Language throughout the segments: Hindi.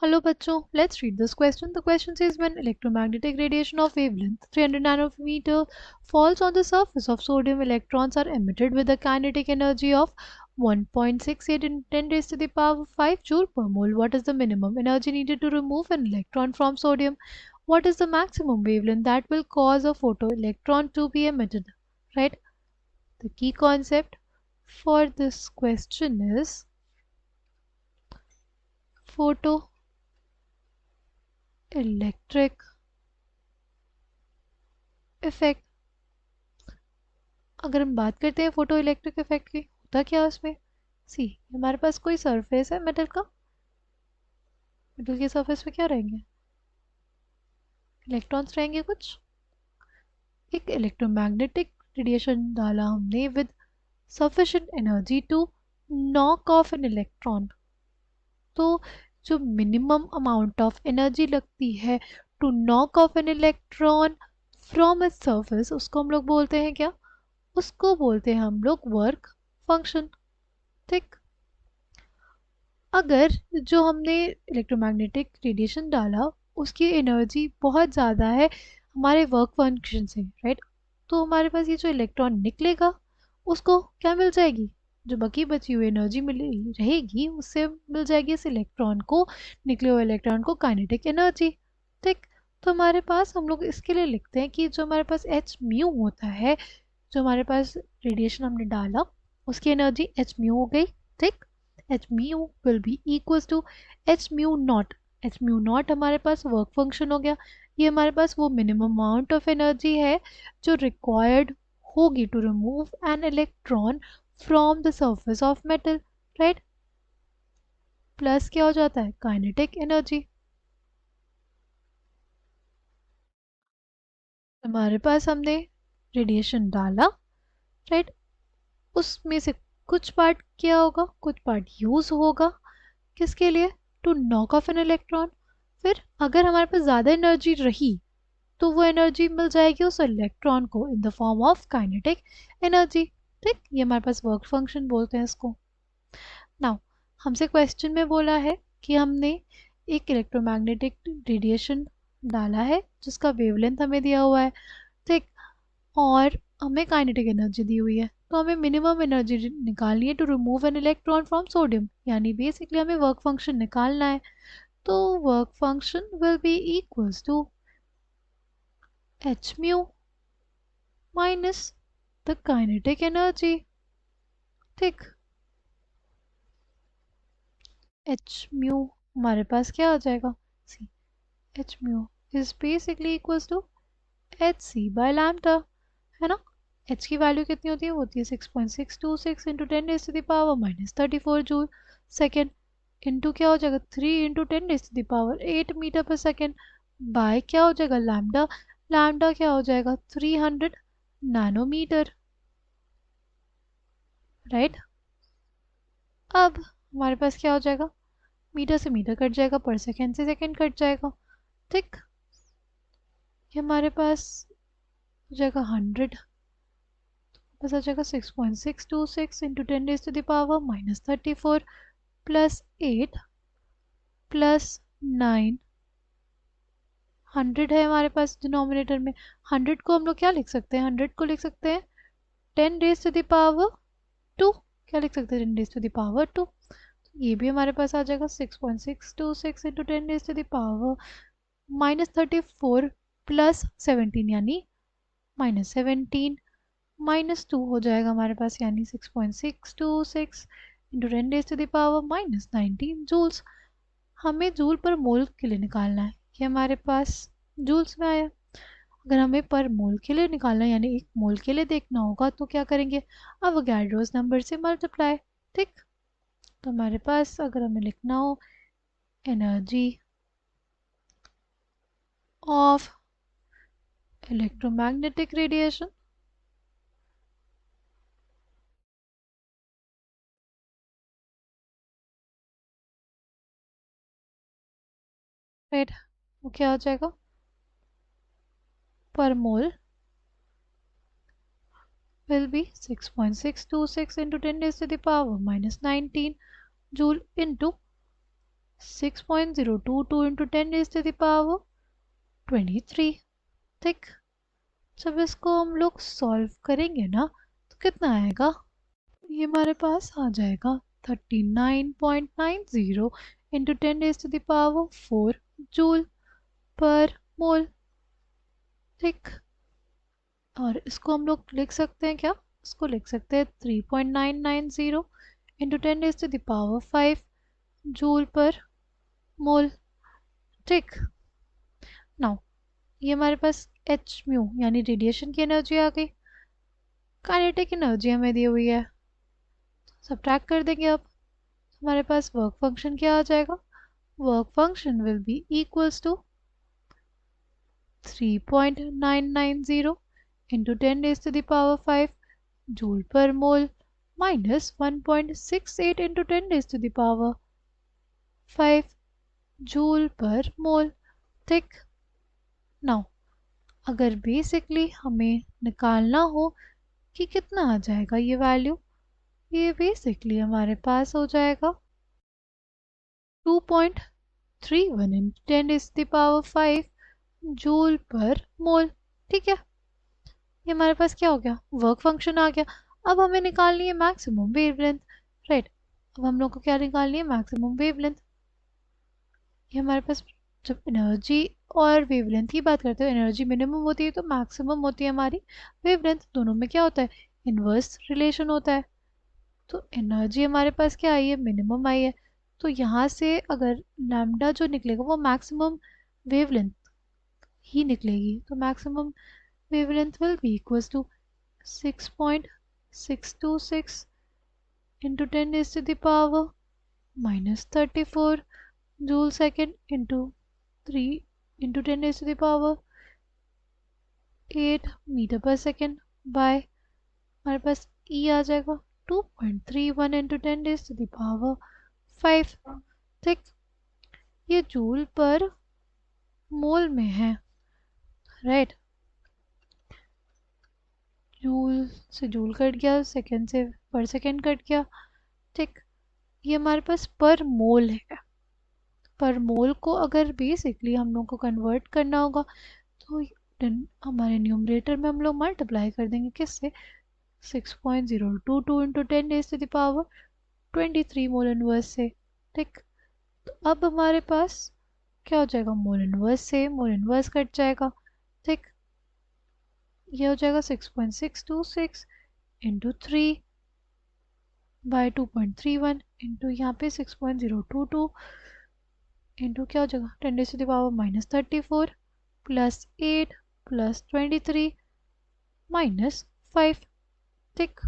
Hello bachcho, let's read this question. The question says when electromagnetic radiation of wavelength 300 nanometer falls on the surface of sodium, electrons are emitted with a kinetic energy of 1.68 in 10 raised to the power 5 joule per mole. What is the minimum energy needed to remove an electron from sodium? What is the maximum wavelength that will cause a photoelectron to be emitted? Right? The key concept for this question is photoelectric effect. अगर हम बात करते हैं फोटो इलेक्ट्रिक इफेक्ट की, होता क्या है उसमें? सी, हमारे पास कोई सरफेस है मेटल का, मेटल के सरफेस पे क्या रहेंगे? इलेक्ट्रॉन्स रहेंगे कुछ। एक इलेक्ट्रोमैग्नेटिक रेडिएशन डाला हमने with sufficient energy to knock off an electron, तो जो मिनिमम अमाउंट ऑफ एनर्जी लगती है to knock off an electron from its surface, उसको हम लोग बोलते हैं क्या? उसको बोलते हैं हम लोग वर्क फंक्शन। ठीक, अगर जो हमने इलेक्ट्रोमैग्नेटिक रेडिएशन डाला उसकी एनर्जी बहुत ज़्यादा है हमारे वर्क फंक्शन से, राइट, तो हमारे पास ये जो इलेक्ट्रॉन निकलेगा उसको क्या मिल जाएगी? जो बाकी बची हुई एनर्जी मिल रहेगी उससे मिल जाएगी इस इलेक्ट्रॉन को, निकले हुए इलेक्ट्रॉन को काइनेटिक एनर्जी। ठीक, तो हमारे पास हम लोग इसके लिए लिखते हैं कि जो हमारे पास एच म्यू होता है, जो हमारे पास रेडिएशन हमने डाला उसकी एनर्जी एच म्यू हो गई। ठीक, h mu will be equals to h mu naught. H mu naught हमारे पास वर्क फंक्शन हो गया, ये हमारे पास वो मिनिमम अमाउंट ऑफ एनर्जी है जो रिक्वायर्ड होगी to remove an electron from the surface of metal, right. Plus क्या हो जाता है? Kinetic energy. हमारे पास हमने रेडिएशन डाला, राइट, उसमें से कुछ पार्ट क्या होगा, कुछ पार्ट यूज होगा किसके लिए? To knock off an electron. फिर अगर हमारे पास ज़्यादा एनर्जी रही तो वो एनर्जी मिल जाएगी उस इलेक्ट्रॉन को in the form of kinetic energy. ठीक, ये हमारे पास वर्क फंक्शन बोलते हैं इसको। नाउ हमसे क्वेश्चन में बोला है कि हमने एक इलेक्ट्रोमैग्नेटिक रेडिएशन डाला है जिसका वेवलेंथ हमें दिया हुआ है, ठीक, और हमें काइनेटिक एनर्जी दी हुई है, तो हमें मिनिमम एनर्जी निकालनी है to remove an electron from sodium, यानी बेसिकली हमें वर्क फंक्शन निकालना है। तो work function will be equals to h mu minus the kinetic energy. ठीक, एच म्यू हमारे पास क्या आ जाएगा? See, h mu is basically equals to h c by lambda, है ना। एच की वैल्यू कितनी होती है? होती है 6.626 into 10 raise to the power minus 34 joule second, into क्या हो जाएगा 3 into 10 raise to the power 8 metre पर सेकेंड, बाय क्या हो जाएगा लैम्डा, लैम्डा क्या हो जाएगा 300 नैनोमीटर, राइट। अब हमारे पास क्या हो जाएगा? मीटर से मीटर कट जाएगा, पर सेकेंड से सेकेंड कट जाएगा। ठीक, ये हमारे पास हो जाएगा 100, बस आ जाएगा 6.626 into 10 raise to the power minus 34 plus 8 plus 9, 100 है हमारे पास डिनोमिनेटर में। 100 को हम लोग क्या लिख सकते हैं? 100 को लिख सकते हैं 10 रेज टू द पावर 2। क्या लिख सकते हैं? 10 रेज टू द पावर 2। ये भी हमारे पास आ जाएगा 6.626 into 10 raise to the power minus 34 plus 17 यानी माइनस 17, माइनस 2 हो जाएगा हमारे पास, यानी 6.626 into 10 raise to the power minus 19 joules. हमें जूल पर मोल के लिए निकालना है, ये हमारे पास जूल्स में आया। अगर हमें पर मोल के लिए निकालना है यानी एक मोल के लिए देखना होगा तो क्या करेंगे? अवोगाड्रोस नंबर से मल्टीप्लाई। ठीक, तो हमारे पास अगर हमें लिखना हो energy of electromagnetic radiation, right, वो क्या हो जाएगा? पर मोल will be 6.626 into 10 raised to the power minus 19 joule into 6.022 into 10 raised to the power 23. ठीक, जब इसको हम लोग सॉल्व करेंगे ना तो कितना आएगा? ये हमारे पास आ जाएगा 39.90 into 10 raise to the power 4 joule पर मोल। ठीक, और इसको हम लोग लिख सकते हैं क्या? इसको लिख सकते हैं 3.990 into 10 raise to the power 5 joule पर मोल। ठीक, नाउ ये हमारे पास एच म्यू यानी रेडिएशन की एनर्जी आ गई। काइनेटिक एनर्जी हमें दी हुई है, सब्ट्रैक्ट कर देंगे। अब हमारे पास वर्क फंक्शन क्या आ जाएगा? Work function will be equals to 3.990 into 10 raised to the power 5 joule per mole minus 1.68 into 10 raised to the power 5 joule पर मोल। ठीक, नाउ अगर बेसिकली हमें निकालना हो कि कितना आ जाएगा ये वैल्यू, ये बेसिकली हमारे पास हो जाएगा 2.31 into 10 raised to the power 5 joule पर मोल। ठीक है, ये हमारे पास क्या हो गया? वर्क फंक्शन आ गया। अब हमें निकालनी है मैक्सिमम वेवलेंथ, राइट? अब हम लोग को क्या निकालनी है? Maximum wavelength. ये हमारे पास जब एनर्जी और वेवलेंथ की बात करते हैं, एनर्जी मिनिमम होती है तो मैक्सिमम होती है हमारी वेवलेंथ। दोनों में क्या होता है? इनवर्स रिलेशन होता है। तो एनर्जी हमारे पास क्या आई है? मिनिमम आई है। तो यहाँ से अगर लैम्डा जो निकलेगा वो मैक्सिमम वेवलेंथ ही निकलेगी। तो maximum wavelength will be equals to 6.626 into 10 raised to the power minus 34 joule second into 3 into 10 raised to the power 8 meter per second by हमारे पास E आ जाएगा 2.31 into 10 raised to the power 5। ठीक, ये जूल पर मोल में है, राइट? जूल से जूल कट गया, सेकेंड से पर सेकेंड कट गया। ठीक, ये हमारे पास पर मोल है। पर मोल को अगर बेसिकली हम लोग को कन्वर्ट करना होगा तो हमारे न्यूमरेटर में हम लोग मल्टीप्लाई कर देंगे किससे? 6.022 into 10 raise to the power 23 mole inverse से। ठीक, तो अब हमारे पास क्या हो जाएगा? मोल इनवर्स से मोल इनवर्स कट जाएगा। ठीक, ये हो जाएगा 6.626 इंटू 3 बाय 2.31 इंटू यहाँ पे 6.022 इंटू क्या हो जाएगा? 10 raise to the power minus 34 plus 8 plus 23 minus 5। ठीक,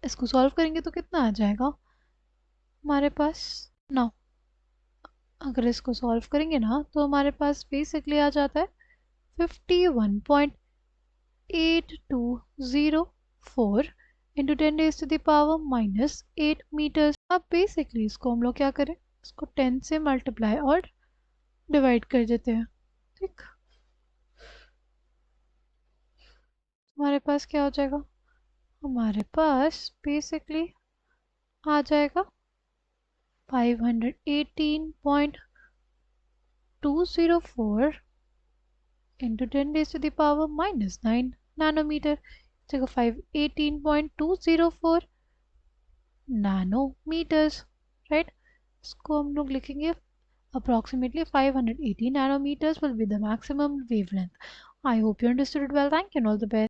इसको सॉल्व करेंगे तो कितना आ जाएगा हमारे पास? ना अगर इसको सॉल्व करेंगे ना तो हमारे पास बेसिकली आ जाता है 51.8204 into 10 raise to the power minus 8 metres. अब बेसिकली इसको हम लोग क्या करें? इसको 10 से मल्टीप्लाई और डिवाइड कर देते हैं। ठीक, हमारे पास क्या हो जाएगा? हमारे पास बेसिकली आ जाएगा 518.204 into 10 raised to the power minus 9 nanometer। जगह 518.204 nanometers, राइट? इसको हम लोग लिखेंगे approximately 580 nanometers will be the maximum wavelength. I hope you understood it well. Thank you and all the best.